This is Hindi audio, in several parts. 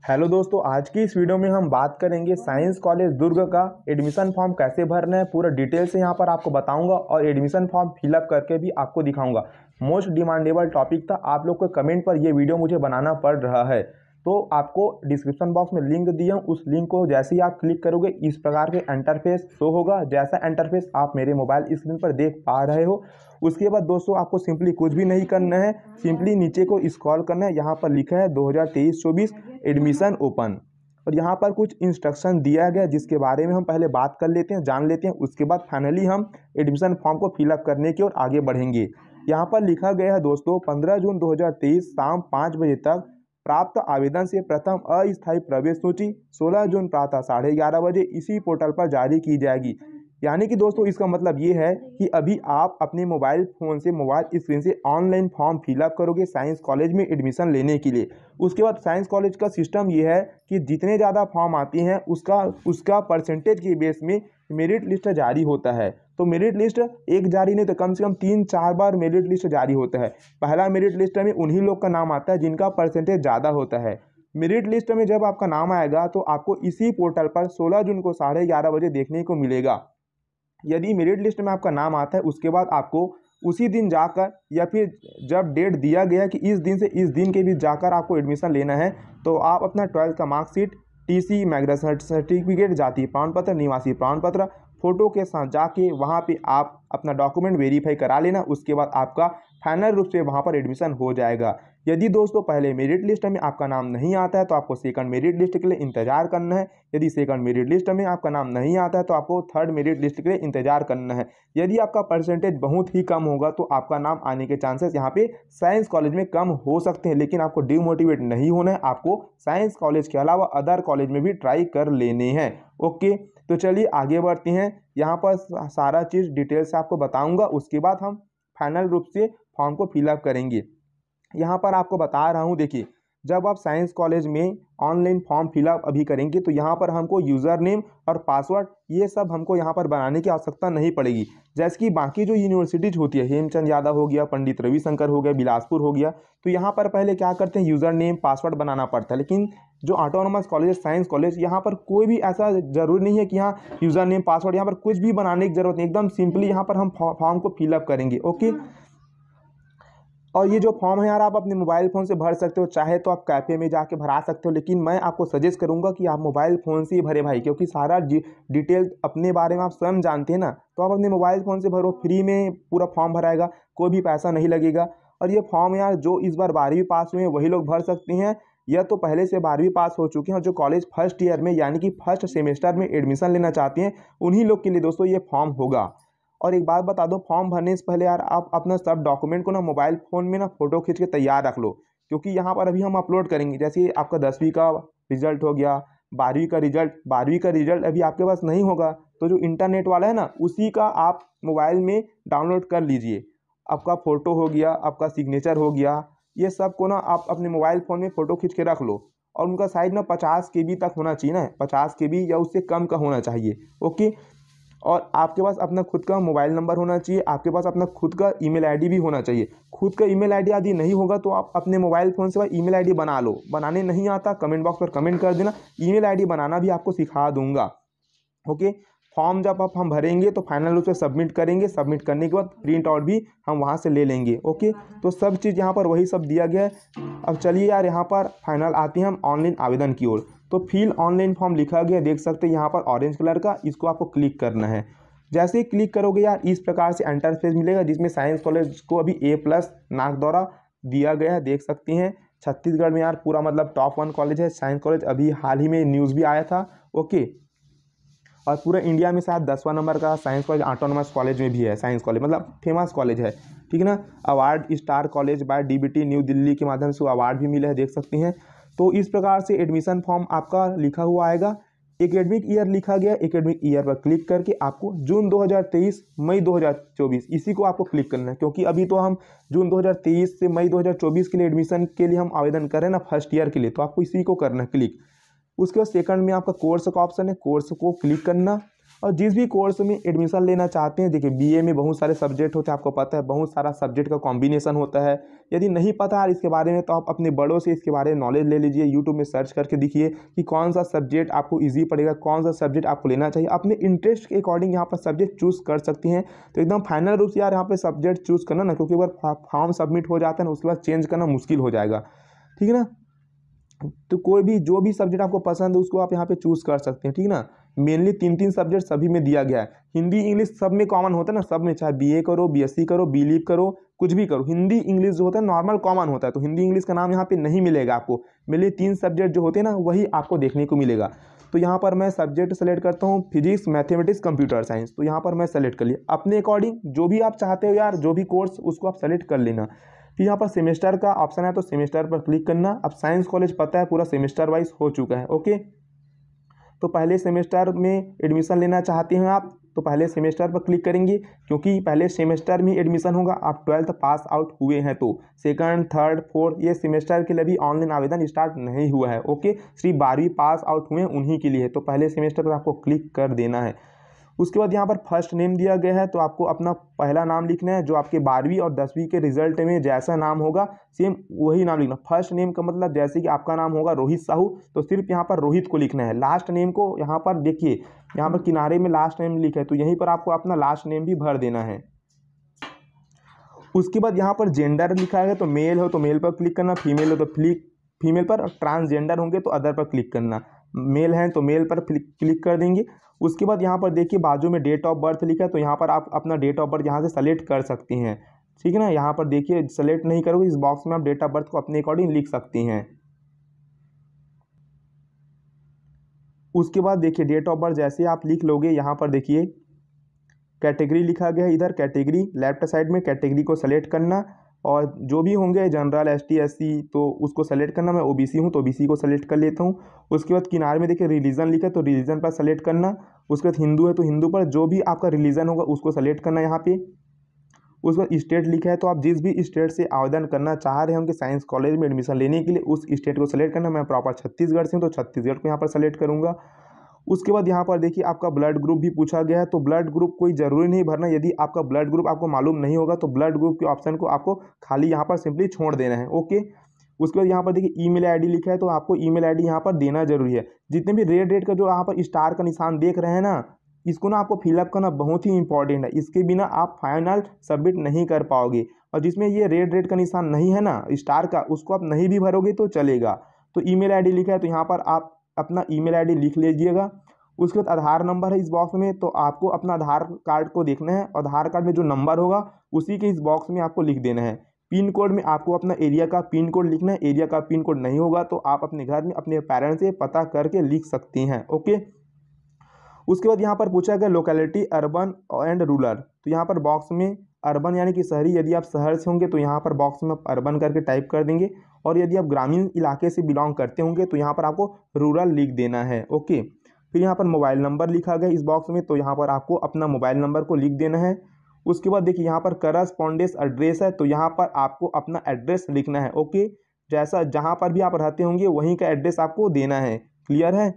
हेलो दोस्तों, आज की इस वीडियो में हम बात करेंगे साइंस कॉलेज दुर्ग का एडमिशन फॉर्म कैसे भरना है। पूरा डिटेल से यहाँ पर आपको बताऊंगा और एडमिशन फॉर्म फिलअप करके भी आपको दिखाऊंगा। मोस्ट डिमांडेबल टॉपिक था, आप लोग के कमेंट पर ये वीडियो मुझे बनाना पड़ रहा है, तो आपको डिस्क्रिप्शन बॉक्स में लिंक दिया हूँ। उस लिंक को जैसे ही आप क्लिक करोगे इस प्रकार के इंटरफेस शो होगा, जैसा इंटरफेस आप मेरे मोबाइल स्क्रीन पर देख पा रहे हो। उसके बाद दोस्तों आपको सिंपली कुछ भी नहीं करना है, सिंपली नीचे को स्क्रॉल करना है। यहाँ पर लिखा है 2023-24 एडमिशन ओपन, और यहाँ पर कुछ इंस्ट्रक्शन दिया गया जिसके बारे में हम पहले बात कर लेते हैं, जान लेते हैं। उसके बाद फाइनली हम एडमिशन फॉर्म को फिलअप करने की ओर आगे बढ़ेंगे। यहाँ पर लिखा गया है दोस्तों, 15 जून 2023 शाम 5 बजे तक प्राप्त आवेदन से प्रथम अस्थायी प्रवेश सूची 16 जून प्रातः 11:30 बजे इसी पोर्टल पर जारी की जाएगी। यानी कि दोस्तों इसका मतलब ये है कि अभी आप अपने मोबाइल फ़ोन से, मोबाइल स्क्रीन से ऑनलाइन फॉर्म फिलअप करोगे साइंस कॉलेज में एडमिशन लेने के लिए। उसके बाद साइंस कॉलेज का सिस्टम ये है कि जितने ज़्यादा फॉर्म आती हैं उसका परसेंटेज के बेस में मेरिट लिस्ट जारी होता है। तो मेरिट लिस्ट एक जारी नहीं तो कम से कम 3-4 बार मेरिट लिस्ट जारी होता है। पहला मेरिट लिस्ट में उन्हीं लोग का नाम आता है जिनका परसेंटेज ज़्यादा होता है। मेरिट लिस्ट में जब आपका नाम आएगा तो आपको इसी पोर्टल पर 16 जून को 11:30 बजे देखने को मिलेगा। यदि मेरिट लिस्ट में आपका नाम आता है उसके बाद आपको उसी दिन जाकर, या फिर जब डेट दिया गया कि इस दिन से इस दिन के बीच जाकर आपको एडमिशन लेना है, तो आप अपना 12th का मार्कशीट, टीसी, मैग्रेशन सर्टिफिकेट, जाति प्रमाण पत्र, निवासी प्रमाण पत्र, फोटो के साथ जाके वहाँ पे आप अपना डॉक्यूमेंट वेरीफाई करा लेना। उसके बाद आपका फाइनल रूप से वहाँ पर एडमिशन हो जाएगा। यदि दोस्तों पहले मेरिट लिस्ट में आपका नाम नहीं आता है तो आपको सेकंड मेरिट लिस्ट के लिए इंतजार करना है। यदि सेकंड मेरिट लिस्ट में आपका नाम नहीं आता है तो आपको थर्ड मेरिट लिस्ट के लिए इंतजार करना है। यदि आपका परसेंटेज बहुत ही कम होगा तो आपका नाम आने के चांसेस यहाँ पे साइंस कॉलेज में कम हो सकते हैं, लेकिन आपको डिमोटिवेट नहीं होना है। आपको साइंस कॉलेज के अलावा अदर कॉलेज में भी ट्राई कर लेने हैं। ओके, तो चलिए आगे बढ़ते हैं। यहाँ पर सारा चीज़ डिटेल से आपको बताऊँगा, उसके बाद हम फाइनल रूप से फॉर्म को फिलअप करेंगे। यहाँ पर आपको बता रहा हूँ, देखिए जब आप साइंस कॉलेज में ऑनलाइन फॉर्म फिलअप अभी करेंगे तो यहाँ पर हमको यूज़र नेम और पासवर्ड ये सब हमको यहाँ पर बनाने की आवश्यकता नहीं पड़ेगी। जैसे कि बाकी जो यूनिवर्सिटीज होती है, हेमचंद यादव हो गया, पंडित रविशंकर हो गया, बिलासपुर हो गया, तो यहाँ पर पहले क्या करते हैं, यूज़र नेम पासवर्ड बनाना पड़ता है। लेकिन जो ऑटोनोमस कॉलेज, साइंस कॉलेज, यहाँ पर कोई भी ऐसा ज़रूरी नहीं है कि यहाँ यूज़र नेम पासवर्ड यहाँ पर कुछ भी बनाने की ज़रूरत नहीं। एकदम सिंपली यहाँ पर हम फॉर्म को फिलअप करेंगे। ओके, और ये जो फॉर्म है यार आप अपने मोबाइल फ़ोन से भर सकते हो, चाहे तो आप कैफ़े में जाके भरा सकते हो, लेकिन मैं आपको सजेस्ट करूंगा कि आप मोबाइल फ़ोन से ही भरे भाई, क्योंकि सारा डिटेल अपने बारे में आप स्वयं जानते हैं ना। तो आप अपने मोबाइल फ़ोन से भरो, फ्री में पूरा फॉर्म भराएगा, कोई भी पैसा नहीं लगेगा। और ये फॉर्म यार जो इस बार 12वीं पास हुए हैं वही लोग भर सकते हैं, या तो पहले से 12वीं पास हो चुके हैं और जो कॉलेज फर्स्ट ईयर में यानी कि फर्स्ट सेमेस्टर में एडमिशन लेना चाहते हैं उन्हीं लोग के लिए दोस्तों ये फॉर्म होगा। और एक बात बता दो, फॉर्म भरने से पहले यार आप अपना सब डॉक्यूमेंट को ना मोबाइल फ़ोन में ना फ़ोटो खींच के तैयार रख लो, क्योंकि यहाँ पर अभी हम अपलोड करेंगे। जैसे आपका 10वीं का रिजल्ट हो गया, 12वीं का रिजल्ट अभी आपके पास नहीं होगा, तो जो इंटरनेट वाला है ना उसी का आप मोबाइल में डाउनलोड कर लीजिए। आपका फ़ोटो हो गया, आपका सिग्नेचर हो गया, ये सब को ना आप अपने मोबाइल फ़ोन में फ़ोटो खींच के रख लो। और उनका साइज ना 50 KB तक होना चाहिए ना, 50 KB या उससे कम का होना चाहिए। ओके, और आपके पास अपना खुद का मोबाइल नंबर होना चाहिए, आपके पास अपना खुद का ईमेल आईडी भी होना चाहिए। खुद का ईमेल आईडी यदि नहीं होगा तो आप अपने मोबाइल फ़ोन से भाई ईमेल आईडी बना लो। बनाने नहीं आता कमेंट बॉक्स पर कमेंट कर देना, ईमेल आईडी बनाना भी आपको सिखा दूंगा। ओके, फॉर्म जब हम भरेंगे तो फाइनल रूप से सबमिट करेंगे, सबमिट करने के बाद प्रिंट आउट भी हम वहाँ से ले लेंगे। ओके, तो सब चीज़ यहाँ पर वही सब दिया गया है। अब चलिए यार यहाँ पर फाइनल आते हैं हम ऑनलाइन आवेदन की ओर। तो फिल ऑनलाइन फॉर्म लिखा गया, देख सकते हैं यहाँ पर ऑरेंज कलर का, इसको आपको क्लिक करना है। जैसे ही क्लिक करोगे यार इस प्रकार से इंटरफेस मिलेगा, जिसमें साइंस कॉलेज को अभी A+ नागदौरा दिया गया है, देख सकती हैं। छत्तीसगढ़ में यार पूरा मतलब टॉप 1 कॉलेज है साइंस कॉलेज, अभी हाल ही में न्यूज़ भी आया था। ओके, और पूरे इंडिया में शायद 10वां नंबर का साइंस कॉलेज ऑटोनोमस कॉलेज में भी है। साइंस कॉलेज मतलब फेमस कॉलेज है, ठीक है ना। Award star college by DBT New Delhi के माध्यम से अवार्ड भी मिले हैं, देख सकती हैं। तो इस प्रकार से एडमिशन फॉर्म आपका लिखा हुआ आएगा। एकेडमिक ईयर लिखा गया, एकेडमिक ईयर पर क्लिक करके आपको जून 2023 मई 2024 इसी को आपको क्लिक करना है, क्योंकि अभी तो हम जून 2023 से मई 2024 के लिए एडमिशन के लिए हम आवेदन कर रहे हैं ना फर्स्ट ईयर के लिए, तो आपको इसी को करना है क्लिक। उसके बाद सेकंड में आपका कोर्स का ऑप्शन है, कोर्स को क्लिक करना। और जिस भी कोर्स में एडमिशन लेना चाहते हैं, देखिए बीए में बहुत सारे सब्जेक्ट होते हैं, आपको पता है बहुत सारा सब्जेक्ट का कॉम्बिनेशन होता है। यदि नहीं पता है इसके बारे में तो आप अपने बड़ों से इसके बारे में नॉलेज ले लीजिए, यूट्यूब में सर्च करके देखिए कि कौन सा सब्जेक्ट आपको ईजी पड़ेगा, कौन सा सब्जेक्ट आपको लेना चाहिए। अपने इंटरेस्ट के अकॉर्डिंग यहाँ पर सब्जेक्ट चूज़ कर सकती हैं। तो एकदम फाइनल रूप से यार यहाँ पर सब्जेक्ट चूज़ करना ना, क्योंकि अगर फॉर्म सबमिट हो जाता है ना उसके बाद चेंज करना मुश्किल हो जाएगा, ठीक है ना। तो कोई भी जो भी सब्जेक्ट आपको पसंद है उसको आप यहाँ पे चूज़ कर सकते हैं, ठीक है ना। मेनली 3 सब्जेक्ट सभी में दिया गया है। हिंदी इंग्लिश सब में कॉमन होता है ना, सब में, चाहे बीए करो, बीएससी करो, बीलीव करो, कुछ भी करो, हिंदी इंग्लिश जो होता है नॉर्मल कॉमन होता है। तो हिंदी इंग्लिश का नाम यहाँ पे नहीं मिलेगा आपको, मेनली 3 सब्जेक्ट जो होते हैं ना वही आपको देखने को मिलेगा। तो यहाँ पर मैं सब्जेक्ट सेलेक्ट करता हूँ फिजिक्स, मैथमेटिक्स, कंप्यूटर साइंस। तो यहाँ पर मैं सेलेक्ट कर लिया अपने अकॉर्डिंग, जो भी आप चाहते हो यार, जो भी कोर्स उसको आप सेलेक्ट कर लेना। फिर यहाँ पर सेमेस्टर का ऑप्शन है तो सेमेस्टर पर क्लिक करना। अब साइंस कॉलेज पता है पूरा सेमेस्टर वाइज हो चुका है, ओके। तो पहले सेमेस्टर में एडमिशन लेना चाहते हैं आप तो पहले सेमेस्टर पर क्लिक करेंगे, क्योंकि पहले सेमेस्टर में एडमिशन होगा। आप 12th पास आउट हुए हैं तो सेकंड, थर्ड, फोर्थ ये सेमेस्टर के लिए भी ऑनलाइन आवेदन स्टार्ट नहीं हुआ है, ओके। सिर्फ 12वीं पास आउट हुए हैं उन्हीं के लिए। तो पहले सेमेस्टर पर आपको क्लिक कर देना है। उसके बाद यहाँ पर फर्स्ट नेम दिया गया है तो आपको अपना पहला नाम लिखना है, जो आपके 12वीं और 10वीं के रिजल्ट में जैसा नाम होगा सेम वही नाम लिखना। फर्स्ट नेम का मतलब जैसे कि आपका नाम होगा रोहित साहू तो सिर्फ यहाँ पर रोहित को लिखना है। लास्ट नेम को यहाँ पर देखिए, यहाँ पर किनारे में लास्ट नेम लिखा है तो यहीं पर आपको अपना लास्ट नेम भी भर देना है। उसके बाद यहाँ पर जेंडर लिखा है तो मेल हो तो मेल पर क्लिक करना, फीमेल हो तो फीमेल पर, ट्रांसजेंडर होंगे तो अदर पर क्लिक करना। मेल हैं तो मेल पर क्लिक कर देंगे। उसके बाद यहाँ पर देखिए बाजू में डेट ऑफ बर्थ लिखा है तो यहाँ पर आप अपना डेट ऑफ बर्थ यहाँ से सेलेक्ट कर सकती हैं, ठीक है ना। यहाँ पर देखिए सेलेक्ट नहीं करोगे इस बॉक्स में आप डेट ऑफ बर्थ को अपने अकॉर्डिंग लिख सकती हैं। उसके बाद देखिए डेट ऑफ बर्थ जैसे आप लिख लोगे, यहाँ पर देखिए कैटेगरी लिखा गया है, इधर कैटेगरी लेफ्ट साइड में कैटेगरी को सेलेक्ट करना और जो भी होंगे जनरल, एसटी, एससी तो उसको सेलेक्ट करना। मैं ओबीसी हूँ तो ओबीसी को सेलेक्ट कर लेता हूँ। उसके बाद किनारे में देखिए रिलीजन लिखा है तो रिलीजन पर सेलेक्ट करना। उसके बाद हिंदू है तो हिंदू पर, जो भी आपका रिलीजन होगा उसको सेलेक्ट करना यहाँ पे। उसके बाद स्टेट लिखा है तो आप जिस भी स्टेट से आवेदन करना चाह रहे होंगे साइंस कॉलेज में एडमिशन लेने के लिए उस स्टेट को सेलेक्ट करना। मैं प्रॉपर छत्तीसगढ़ से हूँ तो छत्तीसगढ़ को यहाँ पर सेलेक्ट करूँगा। उसके बाद यहाँ पर देखिए आपका ब्लड ग्रुप भी पूछा गया है तो ब्लड ग्रुप कोई ज़रूरी नहीं भरना। यदि आपका ब्लड ग्रुप आपको मालूम नहीं होगा तो ब्लड ग्रुप के ऑप्शन को आपको खाली यहाँ पर सिंपली छोड़ देना है, ओके। उसके बाद यहाँ पर देखिए ईमेल आईडी लिखा है तो आपको ईमेल आईडी यहाँ पर देना जरूरी है। जितने भी रेड का जो यहाँ पर स्टार का निशान देख रहे हैं ना, इसको ना आपको फिलअप करना बहुत ही इंपॉर्टेंट है। इसके बिना आप फाइनल सबमिट नहीं कर पाओगे। और जिसमें ये रेड का निशान नहीं है ना स्टार का, उसको आप नहीं भी भरोगे तो चलेगा। तो ईमेल आईडी लिखा है तो यहाँ पर आप अपना ईमेल आईडी लिख लीजिएगा। उसके बाद आधार नंबर है इस बॉक्स में तो आपको अपना आधार कार्ड को देखना है। आधार कार्ड में जो नंबर होगा उसी के इस बॉक्स में आपको लिख देना है। पिन कोड में आपको अपना एरिया का पिन कोड लिखना है। एरिया का पिन कोड नहीं होगा तो आप अपने घर में अपने पेरेंट्स से पता करके लिख सकती हैं, ओके। उसके बाद यहाँ पर पूछा गया लोकेलिटी अर्बन एंड रूरल, तो यहाँ पर बॉक्स में अर्बन यानी कि शहरी, यदि आप शहर से होंगे तो यहाँ पर बॉक्स में आप अर्बन करके टाइप कर देंगे। और यदि आप ग्रामीण इलाके से बिलोंग करते होंगे तो यहाँ पर आपको रूरल लिख देना है, ओके। फिर यहाँ पर मोबाइल नंबर लिखा गया इस बॉक्स में तो यहाँ पर आपको अपना मोबाइल नंबर को लिख देना है। उसके बाद देखिए यहाँ पर करस्पॉन्डेंस एड्रेस है तो यहाँ पर आपको अपना एड्रेस लिखना है, ओके। जैसा जहाँ पर भी आप रहते होंगे वहीं का एड्रेस आपको देना है, क्लियर है।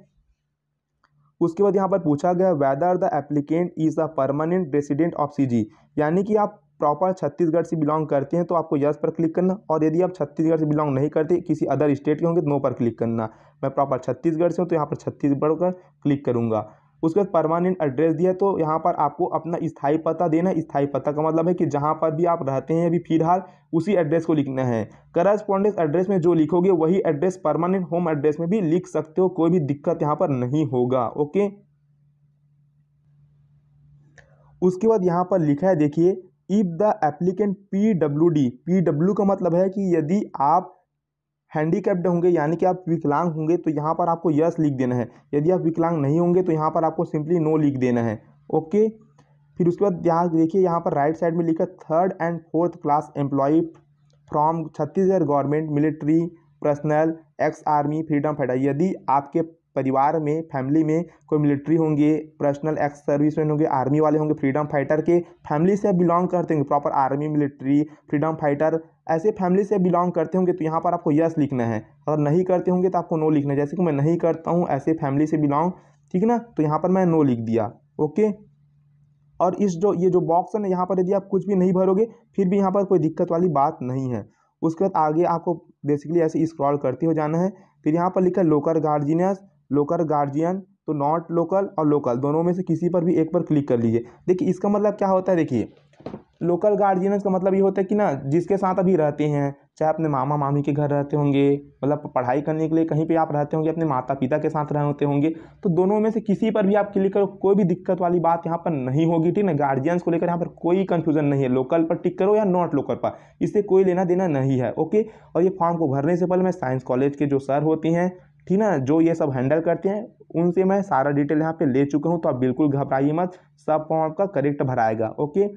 उसके बाद यहाँ पर पूछा गया whether the applicant is a permanent resident of CG, यानी कि आप प्रॉपर छत्तीसगढ़ से बिलोंग करते हैं तो आपको यस पर क्लिक करना। और यदि आप छत्तीसगढ़ से बिलोंग नहीं करते किसी अदर स्टेट के होंगे तो नो पर क्लिक करना। मैं प्रॉपर छत्तीसगढ़ से हूँ तो यहाँ पर छत्तीसगढ़ पर क्लिक करूँगा। उसके बाद परमानेंट एड्रेस दिया तो यहाँ पर आपको अपना स्थायी पता देना है। स्थायी पता का मतलब है कि जहाँ पर भी आप रहते हैं अभी फिलहाल उसी एड्रेस को लिखना है। करस्पॉन्डेंस एड्रेस में जो लिखोगे वही एड्रेस परमानेंट होम एड्रेस में भी लिख सकते हो, कोई भी दिक्कत यहाँ पर नहीं होगा, ओके। उसके बाद यहाँ पर लिखा है देखिए इफ द एप्लीकेंट PWD का मतलब है कि यदि आप हैंडीकैप्ड होंगे यानी कि आप विकलांग होंगे तो यहाँ पर आपको यस लिख देना है। यदि आप विकलांग नहीं होंगे तो यहाँ पर आपको सिंपली नो लिख देना है, ओके। फिर उसके बाद यहाँ देखिए यहाँ पर राइट साइड में लिखा 3rd and 4th class employ from Chhattisgarh government military personnel ex army freedom fighter. यदि आपके परिवार में, फैमिली में कोई मिलिट्री होंगे, पर्सनल एक्स सर्विसमैन होंगे, आर्मी वाले होंगे, फ्रीडम फाइटर के फैमिली से बिलोंग करते होंगे, proper army, military, freedom fighter ऐसे फैमिली से बिलोंग करते होंगे तो यहाँ पर आपको यस लिखना है। अगर नहीं करते होंगे तो आपको नो लिखना है। जैसे कि मैं नहीं करता हूँ ऐसे फैमिली से बिलोंग, ठीक है ना, तो यहाँ पर मैं नो लिख दिया। ओके, और ये जो बॉक्स है ना, यहाँ पर यदि आप कुछ भी नहीं भरोगे फिर भी यहाँ पर कोई दिक्कत वाली बात नहीं है। उसके बाद आगे आपको बेसिकली ऐसे स्क्रॉल करते हो जाना है। फिर यहाँ पर लिखा है लोकल गार्जियनस, लोकल गार्जियन, तो नॉट लोकल और लोकल दोनों में से किसी पर भी एक पर क्लिक कर लीजिए। देखिए इसका मतलब क्या होता है, देखिए लोकल गार्जियंस का मतलब ये होता है कि ना जिसके साथ अभी रहते हैं, चाहे अपने मामा मामी के घर रहते होंगे, मतलब पढ़ाई करने के लिए कहीं पे आप रहते होंगे, अपने माता पिता के साथ रहे होते होंगे, तो दोनों में से किसी पर भी आप क्लिक करो, कोई भी दिक्कत वाली बात यहाँ पर नहीं होगी। ठीक है, गार्जियंस को लेकर यहाँ पर कोई कंफ्यूजन नहीं है, लोकल पर टिक करो या नॉट लोकल पर, इससे कोई लेना देना नहीं है। ओके, और ये फॉर्म को भरने से पहले मैं साइंस कॉलेज के जो सर होते हैं, ठीक ना, जो ये सब हैंडल करते हैं, उनसे मैं सारा डिटेल यहाँ पे ले चुका हूँ, तो आप बिल्कुल घबराइए मत, सब फॉर्म आपका करेक्ट भराएगा। ओके,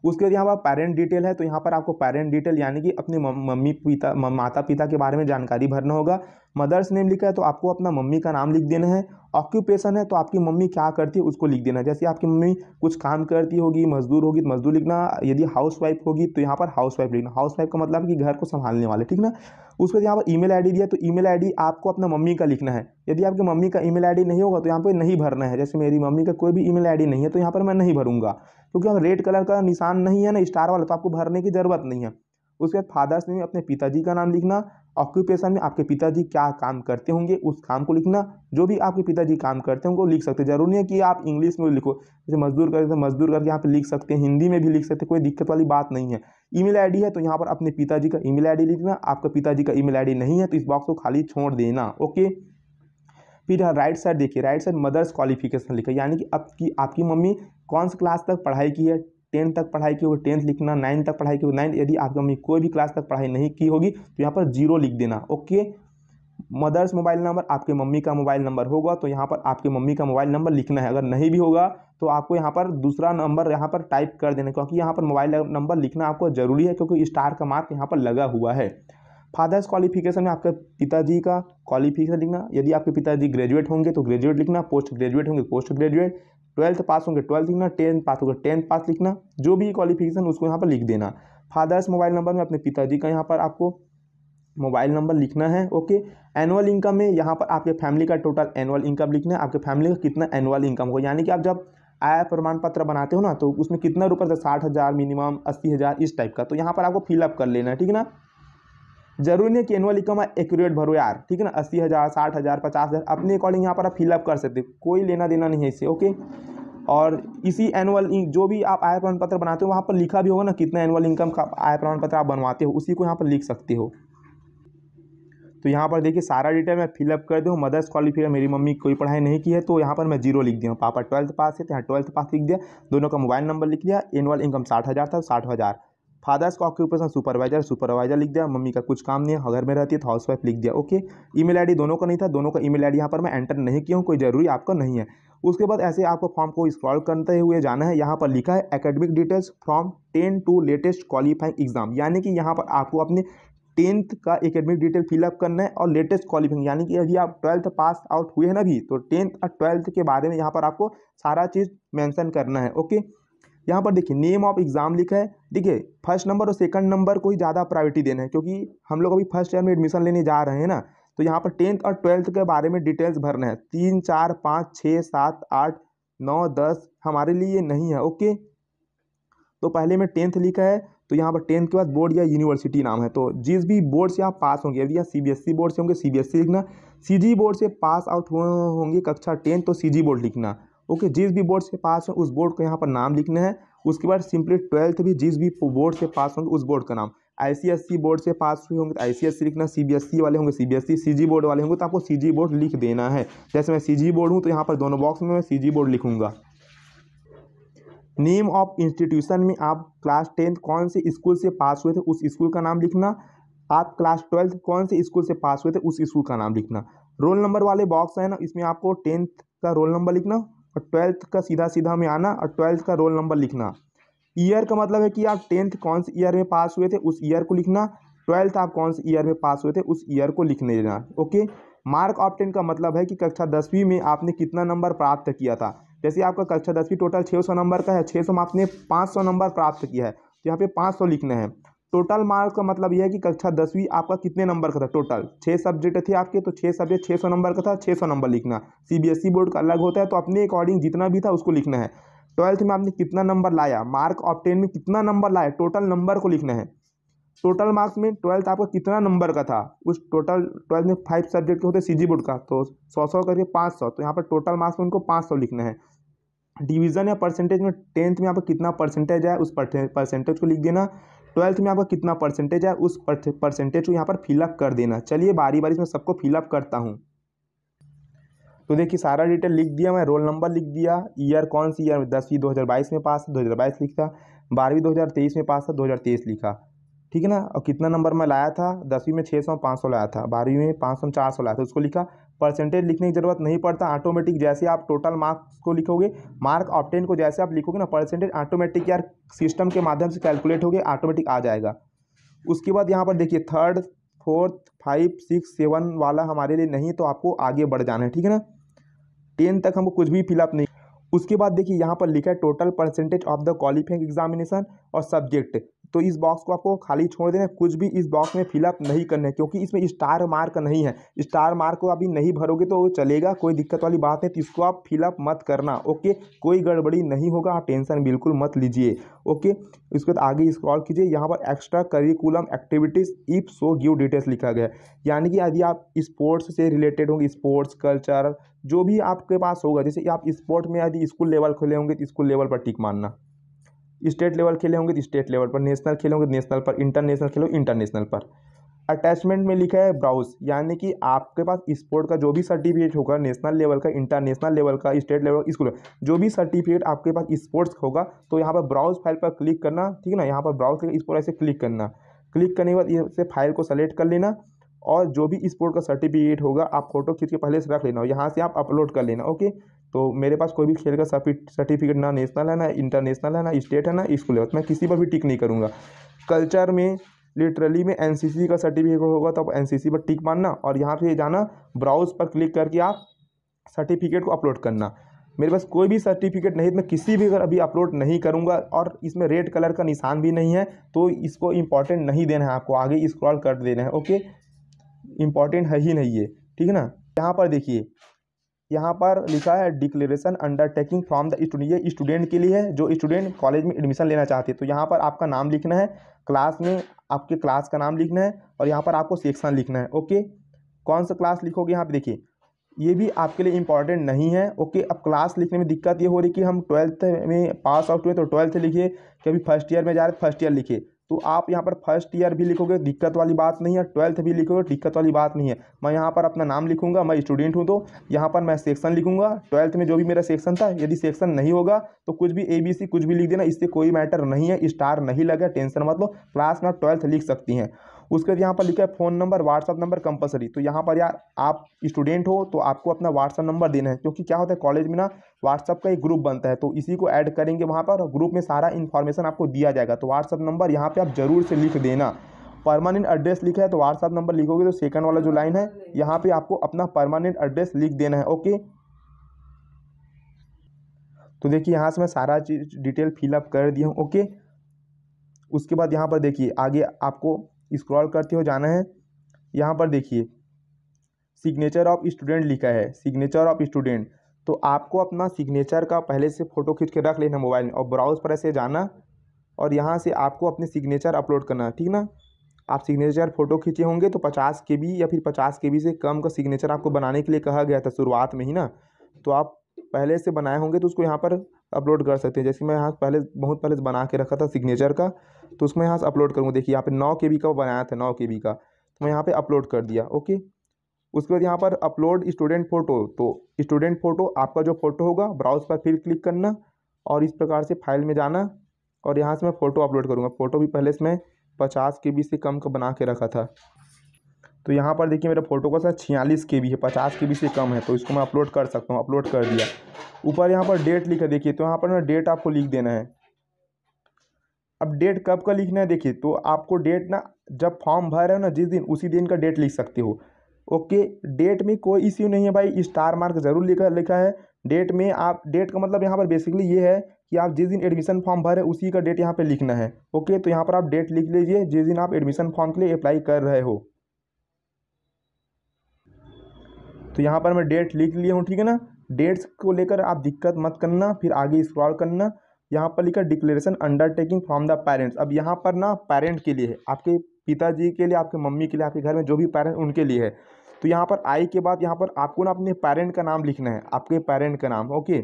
उसके बाद यहाँ पर पेरेंट डिटेल है, तो यहाँ पर आपको पेरेंट डिटेल यानी कि अपने मम्मी पिता माता पिता के बारे में जानकारी भरना होगा। मदर्स नेम लिखा है तो आपको अपना मम्मी का नाम लिख देना है। ऑक्यूपेशन है तो आपकी मम्मी क्या करती है उसको लिख देना है। जैसे आपकी मम्मी कुछ काम करती होगी, मजदूर होगी तो मजदूर लिखना, यदि हाउस वाइफ होगी तो यहाँ पर हाउस वाइफ लिखना। हाउस वाइफ का मतलब कि घर को संभालने वाले, ठीक ना। उसके बाद यहाँ पर ईमेल आईडी दिया, तो ईमेल आईडी आपको अपना मम्मी का लिखना है। यदि आपकी मम्मी का ईमेल आईडी नहीं होगा तो यहाँ पर नहीं भरना है। जैसे मेरी मम्मी का कोई भी ईमेल आईडी नहीं है तो यहाँ पर मैं नहीं भरूंगा, क्योंकि यहाँ रेड कलर का निशान नहीं है ना, स्टार वाला, तो आपको भरने की जरूरत नहीं है। उसके बाद फादर्स नेम में अपने पिताजी का नाम लिखना। ऑक्यूपेशन में आपके पिताजी क्या काम करते होंगे उस काम को लिखना। जो भी आपके पिताजी काम करते होंगे वो लिख सकते हैं, जरूरी नहीं है कि आप इंग्लिश में लिखो। जैसे मजदूर करते हैं, मजदूर करके यहाँ पे लिख सकते हैं, हिंदी में भी लिख सकते हैं, कोई दिक्कत वाली बात नहीं है। ईमेल आईडी है तो यहाँ पर अपने पिताजी का ईमेल आईडी लिखना। आपका पिताजी का ईमेल आईडी नहीं है तो इस बॉक्स को खाली छोड़ देना। ओके, फिर राइट साइड देखिए, राइट साइड मदर्स क्वालिफिकेशन लिखा, यानी कि आपकी मम्मी कौन सी क्लास तक पढ़ाई की है। 10 तक पढ़ाई की होगी 10th लिखना, 9 तक पढ़ाई की होगी 9। यदि आपकी मम्मी कोई भी क्लास तक पढ़ाई नहीं की होगी तो यहाँ पर 0 लिख देना। ओके, मदर्स मोबाइल नंबर, आपके मम्मी का मोबाइल नंबर होगा तो यहाँ पर आपके मम्मी का मोबाइल नंबर लिखना है। अगर नहीं भी होगा तो आपको यहाँ पर दूसरा नंबर यहाँ पर टाइप कर देना, क्योंकि यहाँ पर मोबाइल नंबर लिखना आपको जरूरी है, क्योंकि स्टार का मार्क यहाँ पर लगा हुआ है। फादर्स क्वालिफिकेशन में आपके पिताजी का क्वालिफिकेशन लिखना। यदि आपके पिताजी ग्रेजुएट होंगे तो ग्रेजुएट लिखना, पोस्ट ग्रेजुएट होंगे पोस्ट ग्रेजुएट, 12th पास होंगे 12th लिखना, 10th पास होगा 10th पास लिखना। जो भी क्वालिफिकेशन उसको यहाँ पर लिख देना। फादर्स मोबाइल नंबर में अपने पिताजी का यहाँ पर आपको मोबाइल नंबर लिखना है। ओके, एनुअल इनकम में यहाँ पर आपके फैमिली का टोटल एनुअल इनकम लिखना है। आपके फैमिली का कितना एनुअल इनकम होगा, यानी कि आप जब आय प्रमाण पत्र बनाते हो ना तो उसमें कितना रुपये, 60,000 मिनिमम, 80,000 इस टाइप का, तो यहाँ पर आपको फिलअप कर लेना है। ठीक है ना, जरूरी नहीं कि एनुअल इनकम एक्यूरेट भरो यार, ठीक है ना। 80,000, 60,000, 50,000 अपने अकॉर्डिंग यहाँ पर आप फिलअप कर सकते हो, कोई लेना देना नहीं है इससे। ओके, और इसी एनुअल जो भी आप आय प्रमाण पत्र बनाते हो वहाँ पर लिखा भी होगा ना कितना एनुअल इनकम का आय प्रमाण पत्र आप बनवाते हो, उसी को यहाँ पर लिख सकते हो। तो यहाँ पर देखिए सारा डिटेल मैं फिलअप कर दूँ। मदर्स क्वालिफिकेशन, मेरी मम्मी कोई पढ़ाई नहीं की है तो यहाँ पर मैं 0 लिख दिया। पापा 12th पास है तो यहाँ 12th पास लिख दिया, दोनों का मोबाइल नंबर लिख दिया, एनुअल इनकम 60,000 था 60,000। फादर्स का ऑक्यूपेशन सुपरवाइजर, सुपरवाइजर लिख दिया। मम्मी का कुछ काम नहीं है, घर में रहती है तो हाउस वाइफ लिख दिया। ओके, ईमेल आईडी दोनों का नहीं था, दोनों का ईमेल आईडी यहाँ पर मैं एंटर नहीं किया हूँ, कोई जरूरी आपका नहीं है। उसके बाद ऐसे आपको फॉर्म को स्क्रॉल करते हुए जाना है। यहाँ पर लिखा है academic details from 10 to latest qualifying exam, यानी कि यहाँ पर आपको अपने 10th का एकेडमिक डिटेल फिलअप करना है और लेटेस्ट क्वालिफाइंग, यानी कि यदि आप 12th पास आउट हुए हैं ना अभी, तो 10th और 12th के बारे में यहाँ पर आपको सारा चीज़ मेंशन करना है। ओके, यहाँ पर देखिए नेम ऑफ एग्जाम लिखा है। देखिए फर्स्ट नंबर और सेकंड नंबर को ही ज़्यादा प्रायोरिटी देना है, क्योंकि हम लोग अभी फर्स्ट ईयर में एडमिशन लेने जा रहे हैं ना, तो यहाँ पर 10th और 12th के बारे में डिटेल्स भरना है। 3, 4, 5, 6, 7, 8, 9, 10 हमारे लिए नहीं है। ओके, तो पहले में 10th लिखा है, तो यहाँ पर 10th के बाद बोर्ड या यूनिवर्सिटी नाम है, तो जिस भी बोर्ड से आप पास होंगे, यदि आप CBSE बोर्ड से होंगे CBSE लिखना, CG बोर्ड से पास आउट होंगे कक्षा 10 तो CG बोर्ड लिखना। ओके, जिस भी बोर्ड से पास हो उस बोर्ड को यहाँ पर नाम लिखना है। उसके बाद सिंपली 12th भी जिस भी बोर्ड से पास होंगे उस बोर्ड का नाम। ICSE बोर्ड से पास हुए होंगे तो ICSE लिखना, CBSE वाले होंगे CBSE, CG बोर्ड वाले होंगे तो आपको CG बोर्ड लिख देना है। जैसे मैं CG बोर्ड हूँ तो यहाँ पर दोनों बॉक्स में मैं CG बोर्ड लिखूँगा। नेम ऑफ इंस्टीट्यूशन में आप क्लास 10th कौन से स्कूल से पास हुए थे उस स्कूल का नाम लिखना। आप क्लास 12th कौन से स्कूल से पास हुए थे उस स्कूल का नाम लिखना। रोल नंबर वाले बॉक्स है ना, इसमें आपको 10th का रोल नंबर लिखना और 12th का सीधा सीधा में आना और 12th का रोल नंबर लिखना। ईयर का मतलब है कि आप 10th कौन से ईयर में पास हुए थे उस ईयर को लिखना। 12th आप कौन से ईयर में पास हुए थे उस ईयर को लिखने देना। ओके, मार्क ऑब्टेन का मतलब है कि कक्षा 10वीं में आपने कितना नंबर प्राप्त किया था। जैसे आपका कक्षा 10वीं टोटल 600 नंबर का है, 600 में आपने 500 नंबर प्राप्त किया है, तो यहाँ पे 500 लिखना है। टोटल मार्क्स का मतलब यह है कि कक्षा 10वीं आपका कितने नंबर का था। टोटल 6 सब्जेक्ट थे आपके, तो 6 सब्जेक्ट 600 नंबर का था, 600 नंबर लिखना। सीबीएसई बोर्ड का अलग होता है, तो अपने अकॉर्डिंग जितना भी था उसको लिखना है। 12th में आपने कितना नंबर लाया, मार्क ऑब्टेन में कितना नंबर लाया, टोटल नंबर को लिखना है। टोटल मार्क्स में 12th आपका कितना नंबर का था, उस टोटल 12th में 5 सब्जेक्ट के होते सीजी बोर्ड का, तो 100 करके 500, तो यहाँ पर टोटल मार्क्स में उनको 500 लिखना है। डिवीजन या परसेंटेज में 10th में आपका कितना परसेंटेज है उस परसेंटेज को लिख देना। 12th में आपका कितना परसेंटेज है उस परसेंटेज को यहाँ पर फिलअप कर देना। चलिए बारी बारी से मैं सबको फिलअप करता हूँ। तो देखिए सारा डिटेल लिख दिया मैं, रोल नंबर लिख दिया, ईयर कौन सी ईयर, 10वीं 2022 में पास, 2022 लिखा, 12वीं 2023 में पास था, 2023 लिखा, ठीक है ना। और कितना नंबर मैं लाया था, 10वीं में 600 500 लाया था, 12वीं में 500 400 लाया था, उसको लिखा। परसेंटेज लिखने की जरूरत नहीं पड़ता, ऑटोमेटिक जैसे आप टोटल मार्क्स को लिखोगे, मार्क ऑब्टेन को जैसे आप लिखोगे ना, परसेंटेज ऑटोमेटिक यार सिस्टम के माध्यम से कैलकुलेट होगे, ऑटोमेटिक आ जाएगा। उसके बाद यहाँ पर देखिए 3rd 4th 5 6 7 वाला हमारे लिए नहीं, तो आपको आगे बढ़ जाना है, ठीक है ना। 10 तक हमको कुछ भी फिलअप नहीं। उसके बाद देखिए यहाँ पर लिखा है total percentage of the qualifying examination और सब्जेक्ट, तो इस बॉक्स को आपको खाली छोड़ देना है, कुछ भी इस बॉक्स में फिलअप नहीं करना है, क्योंकि इसमें स्टार मार्क नहीं है। स्टार मार्क को अभी नहीं भरोगे तो चलेगा, कोई दिक्कत वाली बात नहीं, तो इसको आप फिलअप मत करना, ओके। कोई गड़बड़ी नहीं होगा, आप टेंशन बिल्कुल मत लीजिए, ओके। इसके बाद आगे स्क्रॉल कीजिए, यहाँ पर extra curriculum activities if so give details लिखा गया है, यानी कि यदि आप स्पोर्ट्स से रिलेटेड होंगे, स्पोर्ट्स कल्चर जो भी आपके पास होगा, जैसे आप स्पोर्ट में यदि स्कूल लेवल खेले होंगे तो स्कूल लेवल पर टिक मारना, स्टेट लेवल खेले होंगे तो स्टेट लेवल पर, नेशनल खेले होंगे तो नेशनल पर, इंटरनेशनल खेलो इंटरनेशनल पर। अटैचमेंट में लिखा है ब्राउज, यानी कि आपके पास स्पोर्ट का जो भी सर्टिफिकेट होगा, नेशनल लेवल का, इंटरनेशनल लेवल का, स्टेट लेवल का, स्कूल जो भी सर्टिफिकेट आपके पास स्पोर्ट्स होगा, तो यहाँ पर ब्राउज फाइल पर क्लिक करना, ठीक है ना। यहाँ पर ब्राउज इस पर ऐसे क्लिक करना, क्लिक करने के बाद ये से फाइल को सेलेक्ट कर लेना, और जो भी स्पोर्ट का सर्टिफिकेट होगा आप फोटो खींच के पहले से रख लेना, और यहाँ से आप अपलोड कर लेना, ओके। तो मेरे पास कोई भी खेल का सर्टिफिकेट ना नेशनल है, ना इंटरनेशनल है, ना स्टेट है, ना स्कूल लेवल, मैं किसी पर भी टिक नहीं करूँगा। कल्चर में लिटरली में एनसीसी का सर्टिफिकेट होगा तो आप एनसीसी पर टिक मारना, और यहाँ पे जाना ब्राउज पर क्लिक करके आप सर्टिफिकेट को अपलोड करना। मेरे पास कोई भी सर्टिफिकेट नहीं, मैं किसी भी अगर अभी अपलोड नहीं करूँगा, और इसमें रेड कलर का निशान भी नहीं है, तो इसको इंपॉर्टेंट नहीं देना है आपको, आगे स्क्रॉल कर देना है, ओके। इंपॉर्टेंट है ही नहीं ये, ठीक है ना। यहाँ पर देखिए, यहाँ पर लिखा है declaration undertaking from the student, ये स्टूडेंट के लिए है जो स्टूडेंट कॉलेज में एडमिशन लेना चाहते हैं। तो यहाँ पर आपका नाम लिखना है, क्लास में आपके क्लास का नाम लिखना है, और यहाँ पर आपको सेक्शन लिखना है, ओके। कौन सा क्लास लिखोगे यहाँ पे देखिए, ये भी आपके लिए इंपॉर्टेंट नहीं है, ओके। अब क्लास लिखने में दिक्कत ये हो रही कि हम 12th में पास आउट हुए तो 12th लिखिए, कभी फर्स्ट ईयर में जा रहे तो फर्स्ट ईयर लिखिए, तो आप यहाँ पर फर्स्ट ईयर भी लिखोगे दिक्कत वाली बात नहीं है, 12th भी लिखोगे दिक्कत वाली बात नहीं है। मैं यहाँ पर अपना नाम लिखूंगा, मैं स्टूडेंट हूँ, तो यहाँ पर मैं सेक्शन लिखूंगा, 12th में जो भी मेरा सेक्शन था। यदि सेक्शन नहीं होगा तो कुछ भी ABC कुछ भी लिख देना, इससे कोई मैटर नहीं है, स्टार नहीं लगा, टेंशन मत लो, क्लास में आप 12th लिख सकती हैं। उसके बाद यहाँ पर लिखा है phone number WhatsApp number compulsory, तो यहाँ पर यार आप स्टूडेंट हो तो आपको अपना व्हाट्सअप नंबर देना है, क्योंकि क्या होता है कॉलेज में ना व्हाट्सअप का एक ग्रुप बनता है, तो इसी को ऐड करेंगे वहाँ पर, और ग्रुप में सारा इन्फॉर्मेशन आपको दिया जाएगा, तो व्हाट्सअप नंबर यहाँ पे आप जरूर से लिख देना। परमानेंट एड्रेस लिखा है, तो व्हाट्सअप नंबर लिखोगे तो सेकंड वाला जो लाइन है यहाँ पे आपको अपना परमानेंट एड्रेस लिख देना है, ओके। तो देखिए यहाँ से मैं सारा चीज डिटेल फिलअप कर दिया हूँ, ओके। उसके बाद यहाँ पर देखिए आगे आपको स्क्रॉल करते हो जाना है, यहाँ पर देखिए सिग्नेचर ऑफ स्टूडेंट लिखा है, सिग्नेचर ऑफ स्टूडेंट, तो आपको अपना सिग्नेचर का पहले से फ़ोटो खींच के रख लेना मोबाइल में, और ब्राउज़ पर ऐसे जाना, और यहाँ से आपको अपने सिग्नेचर अपलोड करना, ठीक ना। आप सिग्नेचर फ़ोटो खींचे होंगे तो 50 KB या फिर 50 KB से कम का सिग्नेचर आपको बनाने के लिए कहा गया था शुरुआत में ही ना, तो आप पहले से बनाए होंगे तो उसको यहाँ पर अपलोड कर सकते हैं। जैसे मैं यहाँ पहले बहुत पहले से बना के रखा था सिग्नेचर का, तो उसमें यहाँ से अपलोड करूँगा। देखिए यहाँ पे 9 KB का बनाया था, 9 KB का, तो मैं यहाँ पे अपलोड कर दिया, ओके। उसके बाद यहाँ पर अपलोड स्टूडेंट फ़ोटो, तो स्टूडेंट फ़ोटो आपका जो फ़ोटो होगा ब्राउज़ पर फिर क्लिक करना, और इस प्रकार से फाइल में जाना, और यहाँ से मैं फ़ोटो अपलोड करूँगा। फ़ोटो भी पहले से मैं 50 KB से कम का बना के रखा था, तो यहाँ पर देखिए मेरा फ़ोटो का साथ 46 KB है, 50 KB से कम है, तो इसको मैं अपलोड कर सकता हूँ, अपलोड कर दिया। ऊपर यहाँ पर डेट लिखा देखिए, तो यहाँ पर ना डेट आपको लिख देना है। अब डेट कब का लिखना है देखिए, तो आपको डेट ना जब फॉर्म भर रहे हो ना जिस दिन, उसी दिन का डेट लिख सकते हो। ओके, डेट में कोई इश्यू नहीं है भाई, स्टार मार्क जरूर लिखा लिखा है डेट में। आप डेट का मतलब यहाँ पर बेसिकली ये है कि आप जिस दिन एडमिशन फॉर्म भरे उसी का डेट यहाँ पे लिखना है। ओके, तो यहाँ पर आप डेट लिख लीजिए जिस दिन आप एडमिशन फॉर्म के लिए अप्लाई कर रहे हो। तो यहाँ पर मैं डेट लिख लिया हूँ, ठीक है ना। डेट्स को लेकर आप दिक्कत मत करना, फिर आगे स्क्रॉल करना। यहाँ पर लिखा declaration undertaking from the parents. अब यहाँ पर ना पेरेंट के लिए है, आपके पिताजी के लिए, आपके मम्मी के लिए, आपके घर में जो भी पेरेंट उनके लिए है। तो यहाँ पर आई के बाद यहाँ पर आपको ना अपने पेरेंट का नाम लिखना है, आपके पेरेंट का नाम। ओके,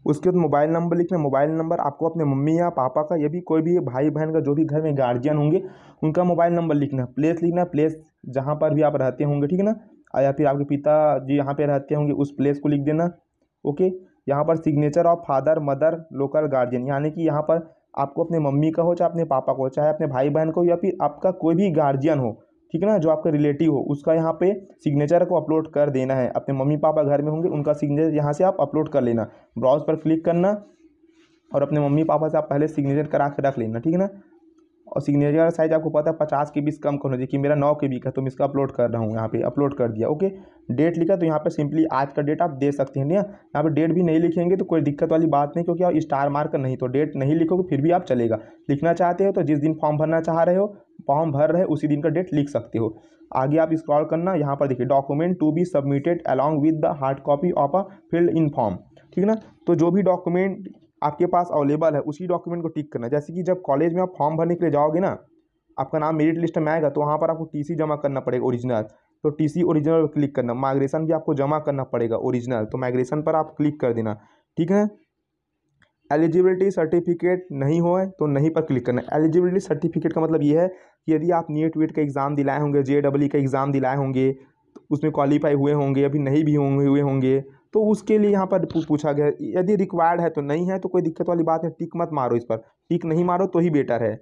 उसके बाद मोबाइल नंबर लिखना। मोबाइल नंबर आपको अपने मम्मी या पापा का, या भी कोई भी भाई बहन का, जो भी घर में गार्जियन होंगे उनका मोबाइल नंबर लिखना। प्लेस लिखना, प्लेस जहाँ पर भी आप रहते होंगे, ठीक है ना, या फिर आपके पिताजी यहाँ पे रहते होंगे उस प्लेस को लिख देना। ओके, यहाँ पर signature of father mother local guardian, यानी कि यहाँ पर आपको अपने मम्मी का हो, चाहे अपने पापा को, चाहे अपने भाई बहन को, या फिर आपका कोई भी गार्जियन हो, ठीक है ना, जो आपका रिलेटिव हो, उसका यहाँ पे सिग्नेचर को अपलोड कर देना है। अपने मम्मी पापा घर में होंगे उनका सिग्नेचर यहाँ से आप अपलोड कर लेना। ब्राउज पर क्लिक करना और अपने मम्मी पापा से आप पहले सिग्नेचर करा के रख लेना, ठीक है ना। और सिग्नेचर का साइज आपको पता है 50 KB से कम करना चाहिए, कि मेरा 9 KB का, तो मैं इसका अपलोड कर रहा हूँ, यहाँ पे अपलोड कर दिया। ओके, डेट लिखा, तो यहाँ पे सिंपली आज का डेट आप दे सकते हैं। यहाँ पे डेट भी नहीं लिखेंगे तो कोई दिक्कत वाली बात नहीं, क्योंकि आप स्टार मार्क नहीं, तो डेट नहीं लिखोगे फिर भी आप चलेगा। लिखना चाहते हो तो जिस दिन फॉर्म भरना चाह रहे हो, फॉर्म भर रहे उसी दिन का डेट लिख सकते हो। आगे आप स्क्रॉल करना, यहाँ पर देखिए document to be submitted along with the hard copy of a filled in form, ठीक है ना। तो जो भी डॉक्यूमेंट आपके पास अवेलेबल है उसी डॉक्यूमेंट को टिक करना। जैसे कि जब कॉलेज में आप फॉर्म भरने के लिए जाओगे ना, आपका नाम मेरिट लिस्ट में आएगा, तो वहाँ पर आपको TC जमा करना पड़ेगा ओरिजिनल, तो TC ओरिजिनल पर क्लिक करना। माइग्रेशन भी आपको जमा करना पड़ेगा ओरिजिनल, तो माइग्रेशन पर आप क्लिक कर देना, ठीक है। एलिजिबिलिटी सर्टिफिकेट नहीं हो तो नहीं पर क्लिक करना। एलिजिबिलिटी सर्टिफिकेट का मतलब ये है कि यदि आप नीट वीट का एग्ज़ाम दिलाए होंगे, JEE का एग्ज़ाम दिलाए होंगे, तो उसमें क्वालिफाई हुए होंगे, अभी नहीं भी हुए होंगे, तो उसके लिए यहाँ पर पूछा गया। यदि रिक्वायर्ड है तो नहीं है तो कोई दिक्कत वाली बात है, टिक मत मारो इस पर, टिक नहीं मारो तो ही बेटर है।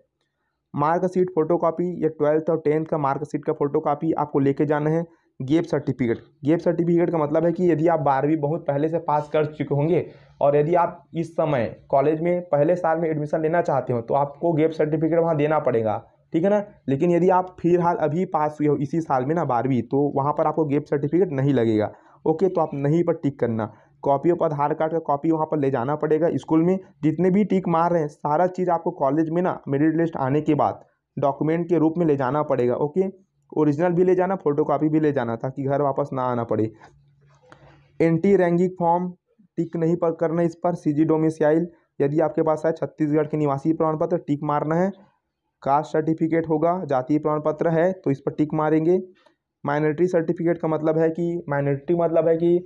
मार्कशीट फोटोकॉपी या 12th और 10th का मार्कशीट का फोटोकॉपी आपको लेके जाना है। गैप सर्टिफिकेट, गैप सर्टिफिकेट का मतलब है कि यदि आप 12वीं बहुत पहले से पास कर चुके होंगे और यदि आप इस समय कॉलेज में पहले साल में एडमिशन लेना चाहते हो तो आपको गैप सर्टिफिकेट वहाँ देना पड़ेगा, ठीक है ना। लेकिन यदि आप फिलहाल अभी पास हुए हो इसी साल में ना 12वीं, तो वहाँ पर आपको गैप सर्टिफिकेट नहीं लगेगा। ओके, तो आप नहीं पर टिक करना। कॉपी ऑफ आधार कार्ड का कॉपी वहाँ पर ले जाना पड़ेगा स्कूल में। जितने भी टिक मार रहे हैं सारा चीज़ आपको कॉलेज में ना मेरिट लिस्ट आने के बाद डॉक्यूमेंट के रूप में ले जाना पड़ेगा। ओके, ओरिजिनल भी ले जाना, फोटोकॉपी भी ले जाना, ताकि घर वापस ना आना पड़े। एंटी रैंकिंग फॉर्म टिक नहीं पर करना इस पर। CG डोमिसाइल, यदि आपके पास है छत्तीसगढ़ के निवासी प्रमाण पत्र, टिक मारना है। कास्ट सर्टिफिकेट होगा, जातीय प्रमाण पत्र है तो इस पर टिक मारेंगे। माइनॉरिटी सर्टिफिकेट का मतलब है कि माइनॉरिटी मतलब है कि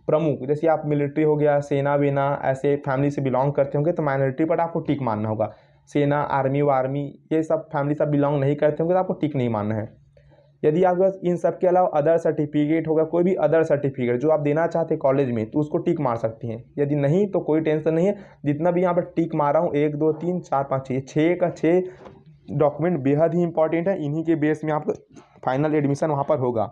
प्रमुख, जैसे आप मिलिट्री हो गया, सेना वेना, ऐसे फैमिली से बिलोंग करते होंगे तो माइनॉरिटी पर आपको टिक मारना होगा। सेना आर्मी वार्मी ये सब फैमिली सब बिलोंग नहीं करते होंगे तो आपको टिक नहीं मारना है। यदि आपके पास इन सब के अलावा अदर सर्टिफिकेट होगा, कोई भी अदर सर्टिफिकेट जो आप देना चाहते हैं कॉलेज में, तो उसको टिक मार सकती हैं। यदि नहीं तो कोई टेंशन नहीं है। जितना भी यहाँ पर टिक मारा हूँ 1 2 3 4 5 6 का 6 डॉक्यूमेंट बेहद ही इंपॉर्टेंट है। इन्हीं के बेस में आपका फाइनल एडमिशन वहाँ पर होगा।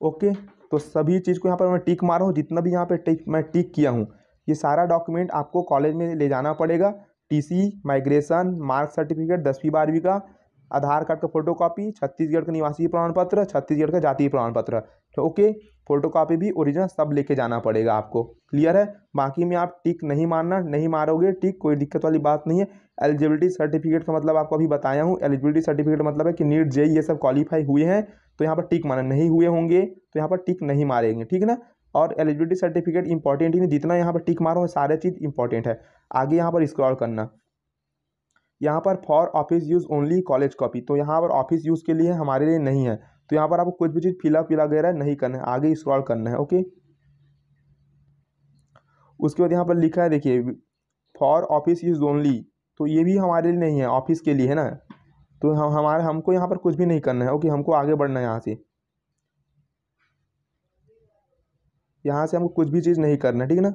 ओके, तो सभी चीज़ को यहाँ पर मैं टिक मारा हूँ। जितना भी यहाँ पे मैं टिक किया हूँ ये सारा डॉक्यूमेंट आपको कॉलेज में ले जाना पड़ेगा। TC, माइग्रेशन, मार्क सर्टिफिकेट 10वीं 12वीं का, आधार कार्ड का फोटोकॉपी, छत्तीसगढ़ का निवासी प्रमाण पत्र, छत्तीसगढ़ का जातीय प्रमाण पत्र, तो ओके, फोटोकॉपी भी ओरिजिनल सब लेके जाना पड़ेगा आपको। क्लियर है। बाकी में आप टिक नहीं मारना, नहीं मारोगे टिक कोई दिक्कत वाली बात नहीं है। एलिजिबिलिटी सर्टिफिकेट का मतलब आपको अभी बताया हूँ। एलिजिबिलिटी सर्टिफिकेट मतलब है कि नीट JEE ये सब क्वालिफाई हुए हैं तो यहाँ पर टिक मारना, नहीं हुए होंगे तो यहाँ पर टिक नहीं मारेंगे, ठीक है ना। और एलिजिबिलिटी सर्टिफिकेट इंपॉर्टेंट ही नहीं, जितना यहाँ पर टिक मारो सारे चीज़ इंपॉर्टेंट है। आगे यहाँ पर स्क्रॉल करना, यहाँ पर for office use only college copy, तो यहाँ पर ऑफिस यूज़ के लिए हमारे लिए नहीं है, तो यहाँ पर आपको कुछ भी चीज़ फिलअप वगैरह नहीं करना है। आगे स्क्रॉल करना है। ओके, उसके बाद यहाँ पर लिखा है देखिए फॉर ऑफिस यूज़ ओनली, तो ये भी हमारे लिए नहीं है, ऑफिस के लिए है ना। तो हमको यहाँ पर कुछ भी नहीं करना है। ओके, हमको आगे बढ़ना है। यहाँ से हमको कुछ भी चीज़ नहीं करना है, ठीक है ना।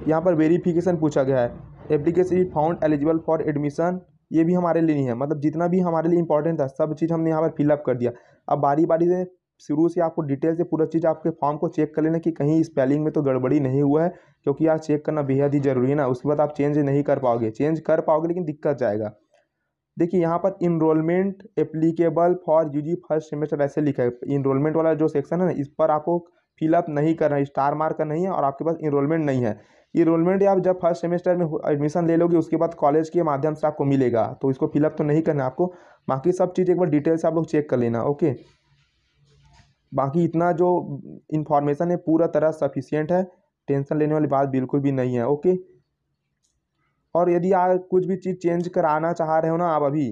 यहाँ पर वेरिफिकेशन पूछा गया है, application is found eligible for admission, ये भी हमारे लिए नहीं है। मतलब जितना भी हमारे लिए इंपॉर्टेंट था सब चीज़ हमने यहाँ पर फिलअप कर दिया। अब बारी बारी से शुरू से आपको डिटेल से पूरा चीज़ आपके फॉर्म को चेक कर लेना कि कहीं स्पेलिंग में तो गड़बड़ी नहीं हुआ है, क्योंकि यार चेक करना बेहद ही जरूरी है ना। उसके बाद आप चेंज नहीं कर पाओगे, चेंज कर पाओगे लेकिन दिक्कत जाएगा। देखिए यहाँ पर enrolment applicable for UG first semester ऐसे लिखा है। इनरोलमेंट वाला जो सेक्शन है ना, इस पर आपको फिलअप नहीं करना है, स्टार मार्क का नहीं है और आपके पास इनरोलमेंट नहीं है। इनरोलमेंट आप जब फर्स्ट सेमेस्टर में एडमिशन ले लोगे उसके बाद कॉलेज के माध्यम से आपको मिलेगा, तो इसको फिलअप तो नहीं करना है आपको। बाकी सब चीज़ एक बार डिटेल से आप लोग चेक कर लेना, ओके। बाकी इतना जो इन्फॉर्मेशन है पूरा तरह सफिशियंट है, टेंशन लेने वाली बात बिल्कुल भी नहीं है, ओके। और यदि आप कुछ भी चीज़ चेंज कराना चाह रहे हो ना आप अभी,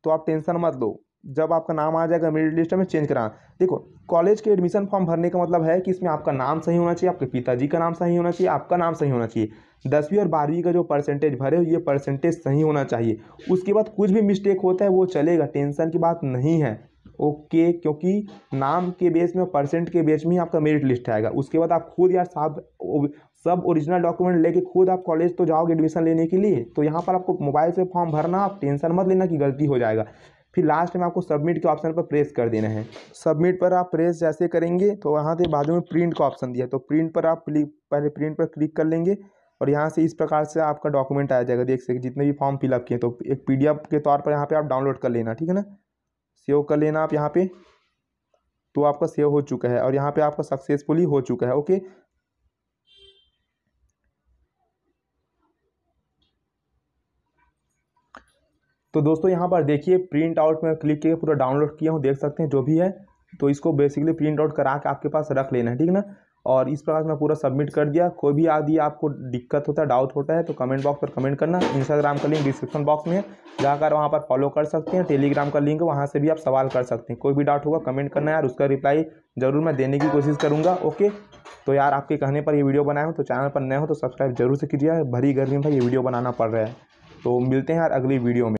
तो आप टेंशन मत लो, जब आपका नाम आ जाएगा मेरिट लिस्ट में चेंज करा। देखो कॉलेज के एडमिशन फॉर्म भरने का मतलब है कि इसमें आपका नाम सही होना चाहिए, आपके पिताजी का नाम सही होना चाहिए, आपका नाम सही होना चाहिए। 10वीं और 12वीं का जो परसेंटेज भरे हो ये परसेंटेज सही होना चाहिए। उसके बाद कुछ भी मिस्टेक होता है वो चलेगा, टेंशन की बात नहीं है, ओके। क्योंकि नाम के बेस में और परसेंट के बेस में ही आपका मेरिट लिस्ट आएगा। उसके बाद आप खुद यार सब ओरिजिनल डॉक्यूमेंट लेके खुद आप कॉलेज तो जाओगे एडमिशन लेने के लिए। तो यहाँ पर आपको मोबाइल से फॉर्म भरना, आप टेंशन मत लेना कि गलती हो जाएगा। फिर लास्ट में आपको सबमिट के ऑप्शन पर प्रेस कर देना है। सबमिट पर आप प्रेस जैसे करेंगे तो वहाँ से बाजू में प्रिंट का ऑप्शन दिया है, तो प्रिंट पर आप पहले प्रिंट पर क्लिक कर लेंगे और यहाँ से इस प्रकार से आपका डॉक्यूमेंट आ जाएगा। देख सकते जितने भी फॉर्म फिलअप किए, तो एक PDF के तौर पर यहाँ पे आप डाउनलोड कर लेना, ठीक है ना। सेव कर लेना आप यहाँ पे, तो आपका सेव हो चुका है और यहाँ पे आपका सक्सेसफुली हो चुका है, ओके। तो दोस्तों यहाँ पर देखिए प्रिंट आउट में क्लिक किए पूरा डाउनलोड किया हूँ, देख सकते हैं जो भी है। तो इसको बेसिकली प्रिंट आउट करा के आपके पास रख लेना है, ठीक है ना। और इस प्रकार से मैं पूरा सबमिट कर दिया। कोई भी आदि आपको दिक्कत होता है, डाउट होता है तो कमेंट बॉक्स पर कमेंट करना। इंस्टाग्राम का लिंक डिस्क्रिप्शन बॉक्स में है, जाकर वहाँ पर फॉलो कर सकते हैं। टेलीग्राम का लिंक, वहाँ से भी आप सवाल कर सकते हैं। कोई भी डाउट होगा कमेंट करना यार, उसका रिप्लाई जरूर मैं देने की कोशिश करूँगा, ओके। तो यार आपके कहने पर ये वीडियो बनाया हूँ, तो चैनल पर नए हो तो सब्सक्राइब जरूर से कीजिए। भरी गर्मी में भाई ये वीडियो बनाना पड़ रहा है। तो मिलते हैं यार अगली वीडियो में।